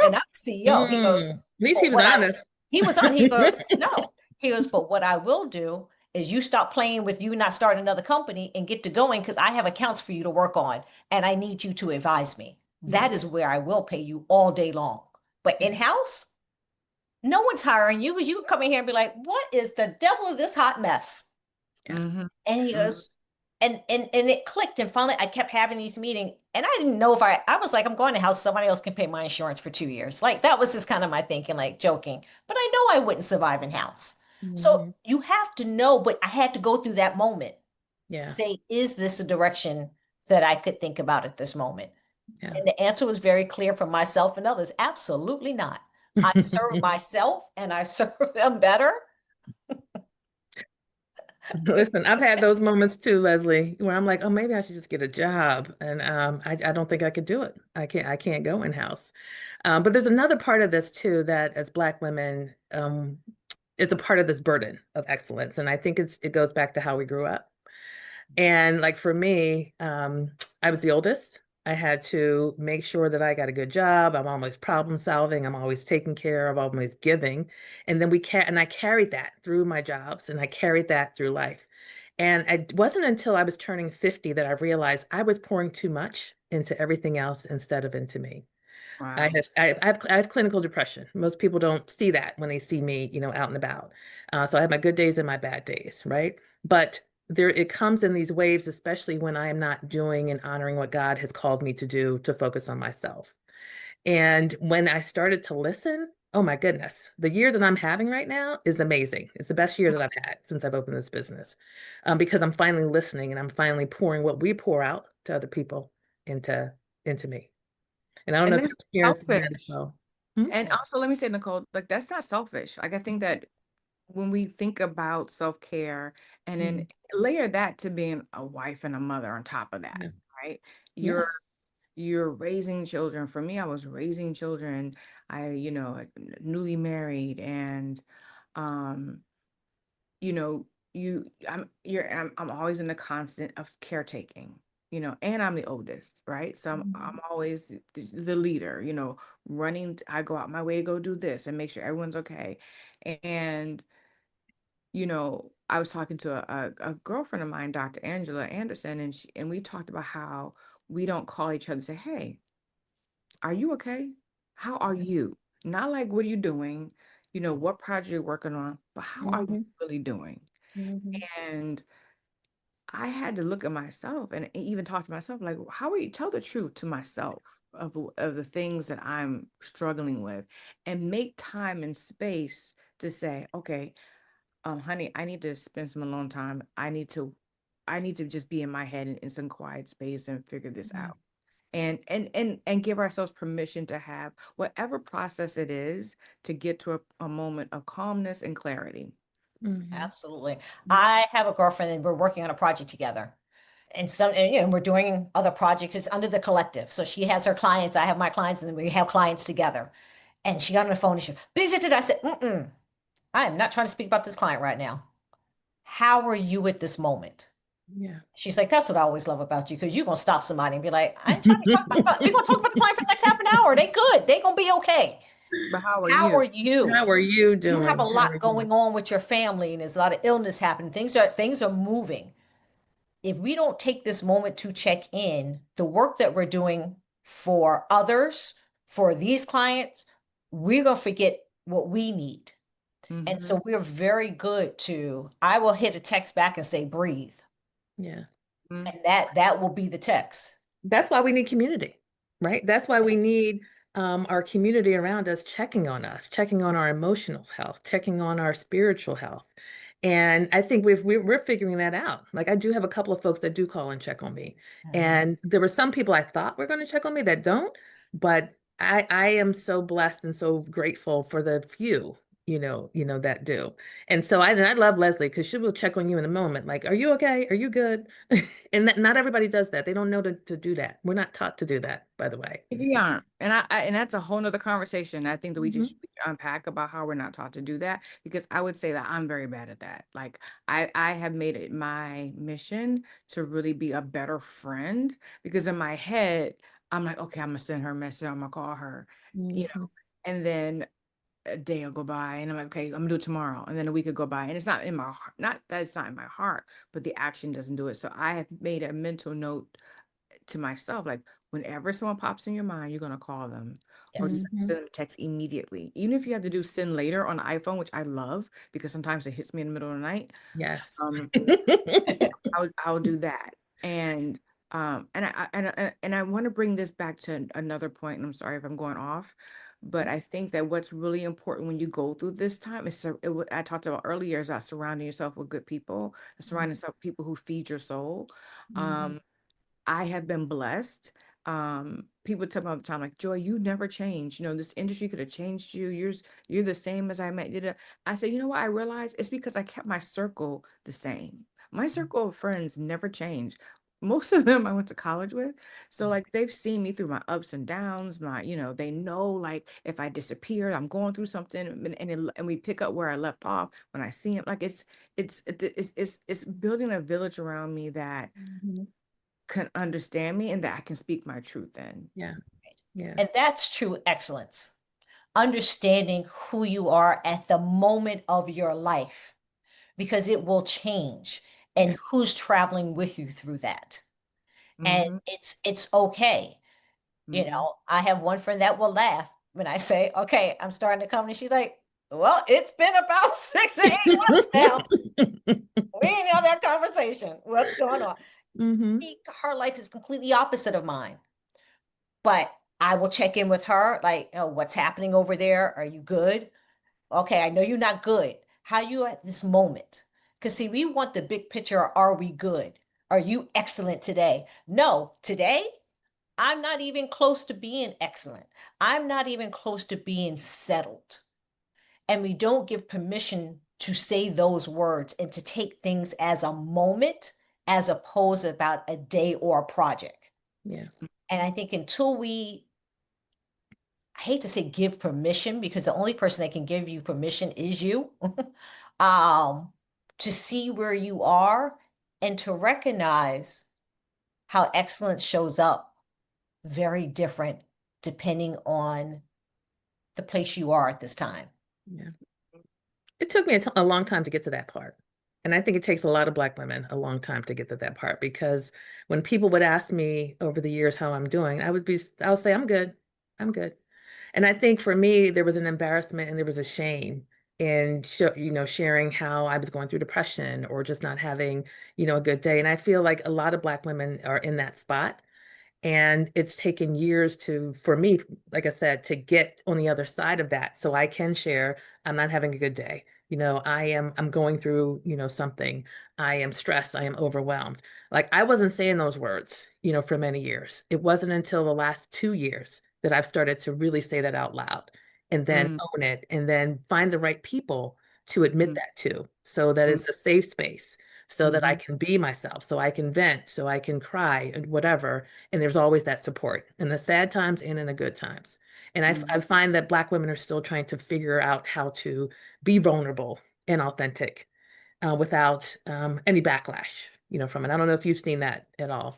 Speaker 1: And I'm the CEO. He goes,
Speaker 2: At least he
Speaker 1: but
Speaker 2: was honest.
Speaker 1: he was on, he goes, no. He goes, but what I will do is you stop playing with you not starting another company and get to going because I have accounts for you to work on and I need you to advise me. That is where I will pay you all day long. But in-house, no one's hiring you because you can come in here and be like, what is the devil of this hot mess?
Speaker 3: Mhm.
Speaker 1: And he
Speaker 3: Mhm.
Speaker 1: goes, and it clicked. And finally, I kept having these meetings, and I didn't know if I was like, I'm going to house, somebody else can pay my insurance for 2 years. Like that was just kind of my thinking, like joking. But I know I wouldn't survive in house. So
Speaker 2: Mhm.
Speaker 1: you have to know, but I had to go through that moment to
Speaker 2: Yeah,
Speaker 1: say, is this a direction that I could think about at this moment?
Speaker 2: yeah.
Speaker 1: And the answer was very clear for myself and others. Absolutely not. I serve myself and I serve them better.
Speaker 2: Listen, I've had those moments too, Leslie, where I'm like, oh, maybe I should just get a job. And I don't think I could do it. I can't go in-house. But there's another part of this too, that as Black women, is a part of this burden of excellence. And I think it goes back to how we grew up. And like for me, I was the oldest. I had to make sure that I got a good job. I'm always problem solving. I'm always taking care of, always giving. And then I carried that through my jobs and I carried that through life. And it wasn't until I was turning 50 that I realized I was pouring too much into everything else instead of into me.
Speaker 3: Wow.
Speaker 2: I have clinical depression. Most people don't see that when they see me, out and about. So I have my good days and my bad days, right? But it comes in these waves, especially when I am not doing and honoring what God has called me to do to focus on myself. And when I started to listen, oh my goodness, the year that I'm having right now is amazing. It's the best year that I've had since I've opened this business, because I'm finally listening and I'm finally pouring what we pour out to other people into into me. And I don't know
Speaker 3: And
Speaker 2: if
Speaker 3: that's
Speaker 2: you're experiencing that as
Speaker 3: selfish.
Speaker 2: well. Hmm?
Speaker 3: And
Speaker 1: Yeah.
Speaker 3: also, let me say, Nicole, like that's not selfish. Like I think that when we think about self-care and then
Speaker 2: Mhm.
Speaker 3: layer that to being a wife and a mother on top of that,
Speaker 2: Yeah.
Speaker 3: right? You're
Speaker 1: Yes.
Speaker 3: you're raising children. For me, I was raising children. Newly married and um, you know, I'm always in the constant of caretaking, and I'm the oldest, right? So I'm
Speaker 2: Mhm.
Speaker 3: always the leader, running. I go out my way to go do this and make sure everyone's okay. And I was talking to a girlfriend of mine, Dr. Angela Anderson, and we talked about how we don't call each other and say, "Hey, are you okay? How are you?" Not like, "What are you doing?" What project you're working on, but how are you
Speaker 2: Mhm.
Speaker 3: really doing?
Speaker 2: Mhm.
Speaker 3: And I had to look at myself and even talk to myself, like, how are you tell the truth to myself of the things that I'm struggling with and make time and space to say, okay, honey, I need to spend some alone time. I need to just be in my head in some quiet space and figure this
Speaker 2: Yeah.
Speaker 3: out. And give ourselves permission to have whatever process it is to get to a moment of calmness and clarity.
Speaker 2: Mhm.
Speaker 1: Absolutely. I have a girlfriend and we're working on a project together. And we're doing other projects. It's under the collective. So she has her clients, I have my clients, and then we have clients together. And she got on the phone and she, I said, I am not trying to speak about this client right now. How are you at this moment?
Speaker 2: Yeah.
Speaker 1: She's like, that's what I always love about you, because you're gonna stop somebody and be like, I ain't trying to talk about, we're gonna talk about the client for the next half an hour. They good. They gonna be okay.
Speaker 3: But how are
Speaker 1: How
Speaker 3: you?
Speaker 1: are you?
Speaker 2: How are you
Speaker 1: You have a
Speaker 2: doing? How are
Speaker 1: lot
Speaker 2: you?
Speaker 1: going on with your family, and there's a lot of illness happening. Things are moving. If we don't take this moment to check in, the work that we're doing for others, for these clients, we're gonna forget what we need. And
Speaker 3: Mm-hmm.
Speaker 1: so we're very good I will hit a text back and say, breathe.
Speaker 2: Yeah.
Speaker 1: And that will be the text.
Speaker 2: That's why we need community, right? That's why we need our community around us, checking on our emotional health, checking on our spiritual health. And I think we're figuring that out. Like I do have a couple of folks that do call and check on me.
Speaker 1: Mhm.
Speaker 2: And there were some people I thought were going to check on me that don't, but I am so blessed and so grateful for the few, that do. And so I love Leslie because she will check on you in a moment, like, are you okay? Are you good? And that, not everybody does that. They don't know to do that. We're not taught to do that, by the way.
Speaker 3: We aren't. And and that's a whole nother conversation. I think that we
Speaker 2: Hmm.
Speaker 3: just we should unpack about how we're not taught to do that, because I would say that I'm very bad at that. Like I have made it my mission to really be a better friend, because in my head, I'm like, okay, I'm gonna send her a message, I'm gonna call her,
Speaker 2: Hmm.
Speaker 3: and then a day will go by and I'm like, okay, I'm gonna do it tomorrow. And then a week will go by. And it's not in my heart, not that it's not in my heart, but the action doesn't do it. So I have made a mental note to myself, like whenever someone pops in your mind, you're gonna call them or just
Speaker 1: Yes.
Speaker 2: Hmm.
Speaker 3: send them a text immediately. Even if you have to do send later on the iPhone, which I love because sometimes it hits me in the middle of the night.
Speaker 2: Yes.
Speaker 3: Um, I'll do that. And I want to bring this back to another point, and I'm sorry if I'm going off, but I think that what's really important when you go through this time is I talked about earlier, is about surrounding yourself with good people, surrounding yourself with people who feed your soul.
Speaker 2: Hmm.
Speaker 3: Um, I have been blessed. People tell me all the time, like, Joy, you never changed. This industry could have changed you. You're the same as I met you. I said, you know what? I realized it's because I kept my circle the same. My circle of friends never changed. Most of them I went to college with. So like they've seen me through my ups and downs, they know like if I disappear, I'm going through something, and we pick up where I left off when I see them. Like it's building a village around me that
Speaker 2: Hmm.
Speaker 3: can understand me and that I can speak my truth in.
Speaker 2: Yeah. Yeah.
Speaker 1: And that's true excellence. Understanding who you are at the moment of your life, because it will change, and
Speaker 3: Yeah.
Speaker 1: who's traveling with you through that. And
Speaker 3: Mm-hmm.
Speaker 1: it's okay.
Speaker 3: Mm-hmm.
Speaker 1: I have one friend that will laugh when I say, okay, I'm starting to come. And she's like, well, it's been about 6 to 8 months now. We ain't had that conversation. What's going on?
Speaker 2: Hmm.
Speaker 1: Her life is completely opposite of mine. But I will check in with her, like, oh, what's happening over there? Are you good? Okay, I know you're not good. How you at this moment? Because see, we want the big picture. Are we good? Are you excellent today? No, today I'm not even close to being excellent. I'm not even close to being settled. And we don't give permission to say those words and to take things as a moment as opposed to about a day or a project.
Speaker 2: Yeah.
Speaker 1: And I think until I hate to say give permission, because the only person that can give you permission is you, um, to see where you are and to recognize how excellence shows up very different depending on the place you are at this time.
Speaker 2: Yeah. It took me a long time to get to that part. And I think it takes a lot of Black women a long time to get to that part, because when people would ask me over the years how I'm doing, I'll say, I'm good. I'm good. And I think for me, there was an embarrassment and there was a shame in sharing how I was going through depression or just not having, a good day. And I feel like a lot of Black women are in that spot. And it's taken years for me, like I said, to get on the other side of that so I can share, I'm not having a good day. I'm going through, something. I am stressed. I am overwhelmed. Like I wasn't saying those words, for many years. It wasn't until the last 2 years that I've started to really say that out loud and then own it and then find the right people to admit that to, so that it's a safe space, so that I
Speaker 3: Mm-hmm.
Speaker 2: can be myself, so I can vent, so I can cry and whatever. And there's always that support in the sad times and in the good times. And I find that Black women are still trying to figure out how to be vulnerable and authentic without any backlash, from it. I don't know if you've seen that at all.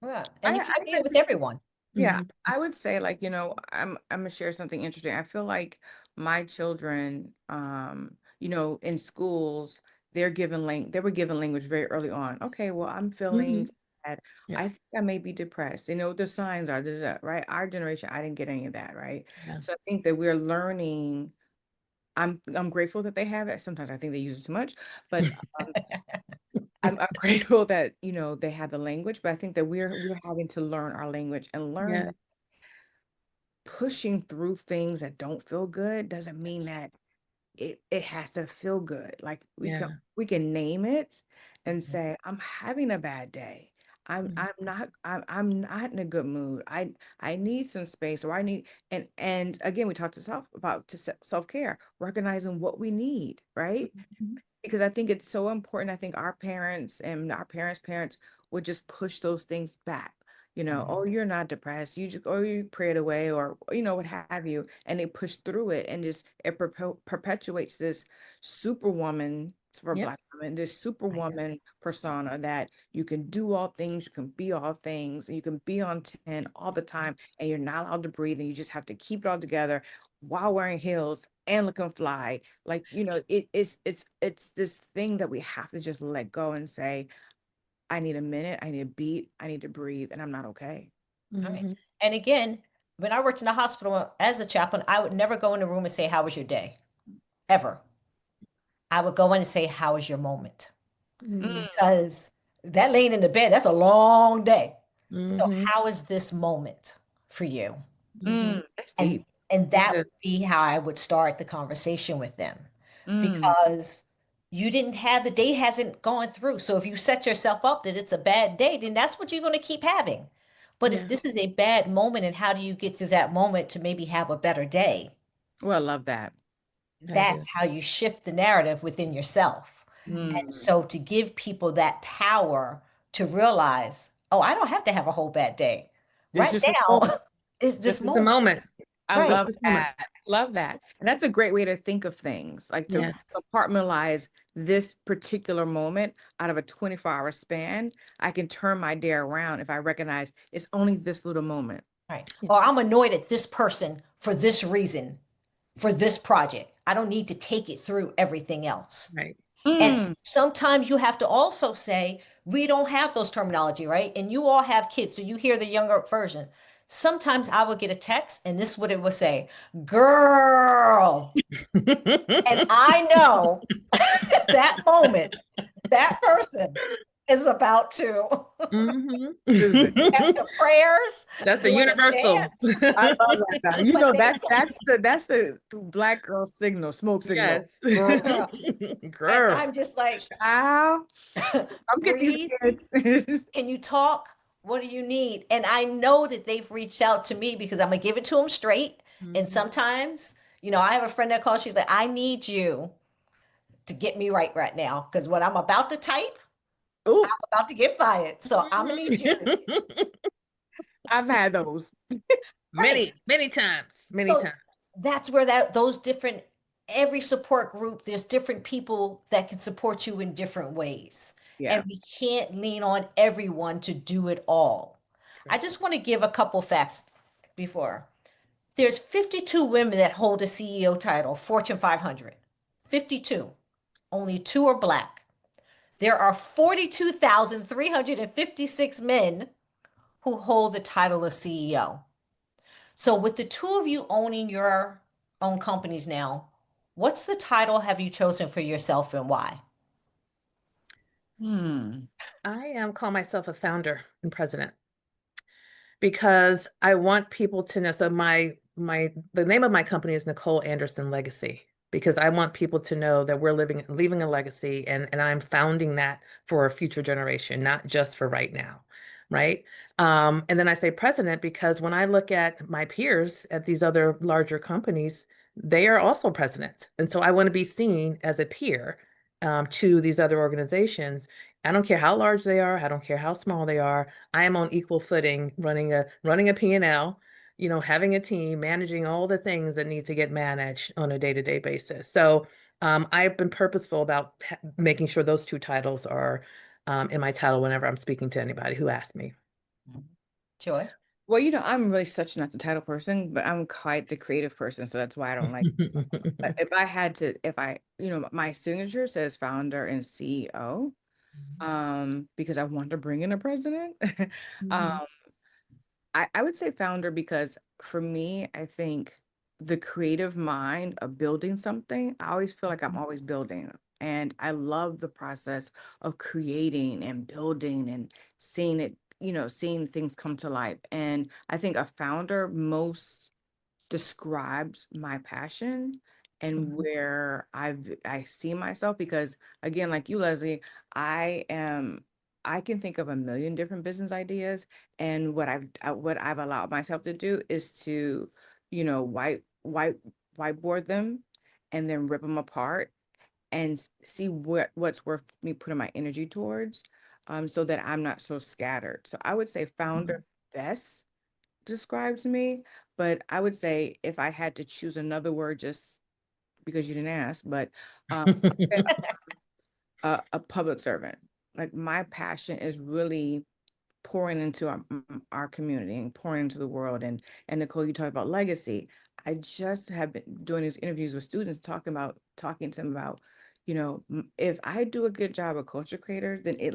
Speaker 1: Yeah. And
Speaker 3: I,
Speaker 1: you
Speaker 3: I
Speaker 1: can't be
Speaker 3: could
Speaker 1: with everyone.
Speaker 3: Yeah,
Speaker 2: Mhm.
Speaker 3: I would say like, I'm gonna share something interesting. I feel like my children, in schools, they were given language very early on. Okay, well, I'm feeling
Speaker 2: Mhm.
Speaker 3: sad.
Speaker 2: Yeah.
Speaker 3: I think I may be depressed. The signs are, da, da, da, right? Our generation, I didn't get any of that, right?
Speaker 2: Yeah.
Speaker 3: So I think that we're learning. I'm grateful that they have it. Sometimes I think they use it too much, but I'm grateful that, they have the language, but I think that we're having to learn our language and learn
Speaker 2: Yeah.
Speaker 3: that pushing through things that don't feel good doesn't mean
Speaker 1: Yes.
Speaker 3: that it has to feel good. Like we can
Speaker 2: Yeah.
Speaker 3: we can name it and
Speaker 1: Mhm.
Speaker 3: say, I'm having a bad day. I'm not in a good mood. I need some space, or I need, and again, we talked to self-care, recognizing what we need, right?
Speaker 2: Mhm.
Speaker 3: Because I think it's so important. I think our parents and our parents would just push those things back. Oh, you're not depressed. You just, or you pray it away, or what have you, and they push through it, and just it perpetuates this superwoman for
Speaker 2: Yep.
Speaker 3: Black women, this superwoman persona that you can do all things, you can be all things, and you can be on 10 all the time, and you're not allowed to breathe, and you just have to keep it all together while wearing heels and looking fly. Like, it's this thing that we have to just let go and say, I need a minute, I need a beat, I need to breathe, and I'm not okay.
Speaker 1: All right.
Speaker 2: Mhm.
Speaker 1: And again, when I worked in the hospital as a chaplain, I would never go in the room and say, "How was your day?" Ever. I would go in and say, "How was your moment?"
Speaker 2: Mm.
Speaker 1: Because that laying in the bed, that's a long day. So
Speaker 2: Mhm.
Speaker 1: how is this moment for you?
Speaker 2: Mhm.
Speaker 3: That's
Speaker 1: And
Speaker 3: deep.
Speaker 1: and
Speaker 2: It
Speaker 1: that
Speaker 2: is.
Speaker 1: would be how I would start the conversation with them,
Speaker 3: Mm.
Speaker 1: because you didn't have, the day hasn't gone through. So if you set yourself up that it's a bad day, then that's what you're going to keep having. But if
Speaker 2: Yeah,
Speaker 1: this is a bad moment, and how do you get through that moment to maybe have a better day?
Speaker 3: Well, I love that.
Speaker 2: I do.
Speaker 1: That's how you shift the narrative within yourself. And
Speaker 3: Mm.
Speaker 1: so to give people that power to realize, oh, I don't have to have a whole bad day.
Speaker 3: There's
Speaker 1: Right
Speaker 3: just this
Speaker 1: now
Speaker 3: moment.
Speaker 1: is
Speaker 3: Just
Speaker 1: this
Speaker 2: It's a
Speaker 1: moment.
Speaker 2: moment.
Speaker 3: I
Speaker 1: Right.
Speaker 2: Just
Speaker 3: love
Speaker 2: this moment.
Speaker 3: that. Love that. And that's a great way to think of things, like to
Speaker 2: Yes.
Speaker 3: compartmentalize this particular moment out of a 24-hour span. I can turn my day around if I recognize it's only this little moment.
Speaker 1: Right.
Speaker 2: Yeah.
Speaker 1: Or I'm annoyed at this person for this reason, for this project. I don't need to take it through everything else.
Speaker 2: Right.
Speaker 1: And
Speaker 3: Mm.
Speaker 1: sometimes you have to also say, we don't have those terminology, right? And you all have kids, so you hear the younger version. Sometimes I would get a text, and this is what it would say, girl. And I know that moment, that person is about to
Speaker 2: Mhm.
Speaker 3: Susan.
Speaker 1: catch the prayers,
Speaker 2: That's the
Speaker 1: doing a
Speaker 2: universal.
Speaker 1: dance,
Speaker 3: I love that though.
Speaker 1: but they
Speaker 3: That's the Black girl signal, smoke signal.
Speaker 2: Yes.
Speaker 3: Girl,
Speaker 1: girl. And
Speaker 2: Girl.
Speaker 1: I'm just like,
Speaker 3: child, come get these
Speaker 1: breathe.
Speaker 3: kids.
Speaker 1: Can you talk? What do you need? And I know that they've reached out to me because I'm gonna give it to them straight. And
Speaker 2: Mhm.
Speaker 1: sometimes, I have a friend that calls, she's like, I need you to get me right now. Because what I'm about to type,
Speaker 3: Oh,
Speaker 1: about to get fired. So I'm gonna need you to.
Speaker 3: I've had those.
Speaker 1: Right.
Speaker 2: Many, many times. Many
Speaker 1: So
Speaker 2: times.
Speaker 1: that's where those different, every support group, there's different people that can support you in different ways. And
Speaker 3: Yeah.
Speaker 1: we can't lean on everyone to do it all. I
Speaker 2: Correct.
Speaker 1: just want to give a couple facts before. There's 52 women that hold a CEO title, Fortune 500. 52. Only two are Black. There are 42,356 men who hold the title of CEO. So, with the two of you owning your own companies now, what's the title have you chosen for yourself and why?
Speaker 3: Hmm.
Speaker 2: I call myself a founder and president because I want people to know. So the name of my company is Nicole Anderson Legacy, because I want people to know that we're leaving a legacy, and I'm founding that for a future generation, not just for right now. Right. And then I say president because when I look at my peers at these other larger companies, they are also presidents. And so I want to be seen as a peer to these other organizations. I don't care how large they are. I don't care how small they are. I am on equal footing running a P&L, having a team, managing all the things that need to get managed on a day-to-day basis. So I've been purposeful about making sure those two titles are in my title whenever I'm speaking to anybody who asks me.
Speaker 1: Joy?
Speaker 3: Well, I'm really such not the title person, but I'm quite the creative person, so that's why I don't like. But if I had to, if I, my signature says founder and CEO, because I want to bring in a president. um,
Speaker 2: Mhm.
Speaker 3: I would say founder because for me, I think the creative mind of building something, I always feel like I'm always building. And I love the process of creating and building and seeing it, seeing things come to life. And I think a founder most describes my passion and
Speaker 2: Mhm.
Speaker 3: where I see myself because again, like you, Leslie, I am I can think of a million different business ideas, and what I've allowed myself to do is to, whiteboard them, and then rip them apart and see what's worth me putting my energy towards, so that I'm not so scattered. So I would say founder best describes me, but I would say if I had to choose another word, just because you didn't ask, but a public servant. Like my passion is really pouring into our community and pouring into the world. And Nicole, you talked about legacy. I just have been doing these interviews with students talking to them about, if I do a good job of culture creator, then it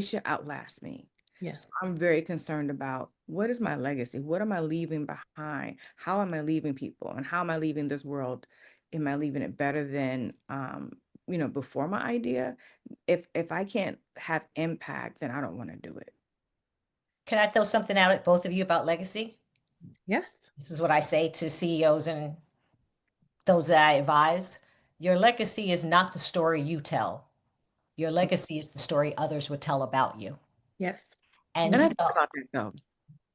Speaker 3: should outlast me.
Speaker 2: Yeah.
Speaker 3: So I'm very concerned about what is my legacy? What am I leaving behind? How am I leaving people? And how am I leaving this world? Am I leaving it better than before my idea? If I can't have impact, then I don't want to do it.
Speaker 1: Can I throw something out at both of you about legacy?
Speaker 2: Yes.
Speaker 1: This is what I say to CEOs and those that I advise. Your legacy is not the story you tell. Your legacy is the story others would tell about you.
Speaker 2: Yes.
Speaker 1: And
Speaker 3: And I
Speaker 1: so,
Speaker 3: think about that though.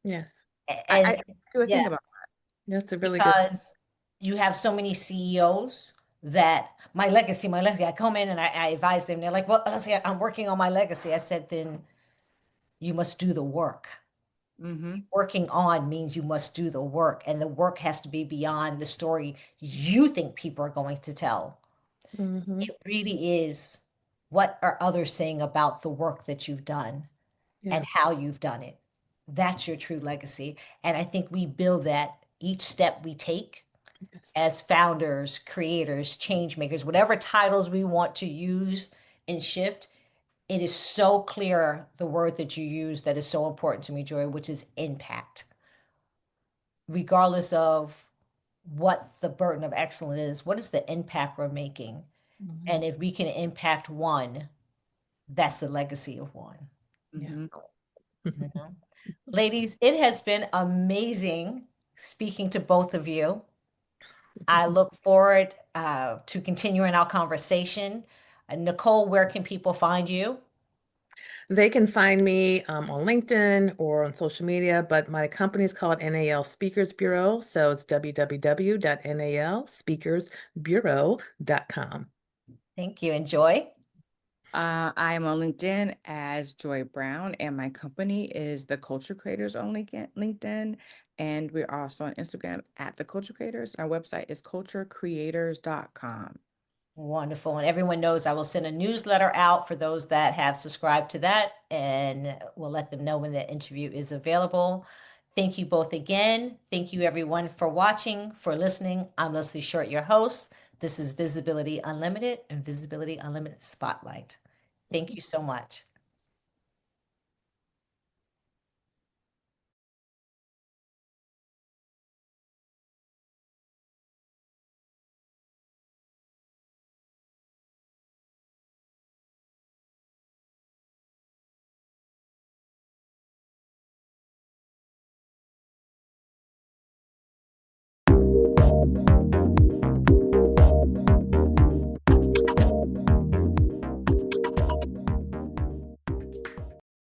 Speaker 2: Yes.
Speaker 3: I
Speaker 1: and
Speaker 3: do a
Speaker 1: yeah,
Speaker 3: think about
Speaker 2: That's a really good.
Speaker 1: because you have so many CEOs that my legacy, I come in and I advise them. They're like, well, let's see, I'm working on my legacy. I said, then you must do the work.
Speaker 3: Mm-hmm.
Speaker 1: Working on means you must do the work, and the work has to be beyond the story you think people are going to tell.
Speaker 2: Mm-hmm.
Speaker 1: It really is, what are others saying about the work that you've done
Speaker 2: Yeah.
Speaker 1: and how you've done it? That's your true legacy. And I think we build that each step we take
Speaker 2: Yes.
Speaker 1: as founders, creators, change makers, whatever titles we want to use and shift. It is so clear, the word that you use that is so important to me, Joy, which is impact. Regardless of what the burden of excellence is, what is the impact we're making?
Speaker 2: Mhm.
Speaker 1: And if we can impact one, that's the legacy of one.
Speaker 2: Yeah.
Speaker 3: Mm-hmm.
Speaker 1: You know? Ladies, it has been amazing speaking to both of you. I look forward to continuing our conversation. Nicole, where can people find you?
Speaker 2: They can find me on LinkedIn or on social media, but my company is called NAL Speakers Bureau. So it's www.nalspeakersbureau.com.
Speaker 1: Thank you. Enjoy.
Speaker 3: I am on LinkedIn as Joi Brown, and my company is the Culture Creators on LinkedIn. And we're also on Instagram at the Culture Creators. Our website is culturecreators.com.
Speaker 1: Wonderful. And everyone knows I will send a newsletter out for those that have subscribed to that, and we'll let them know when the interview is available. Thank you both again. Thank you everyone for watching, for listening. I'm Leslie Short, your host. This is Visibility Unlimited and Visibility Unlimited Spotlight. Thank you so much.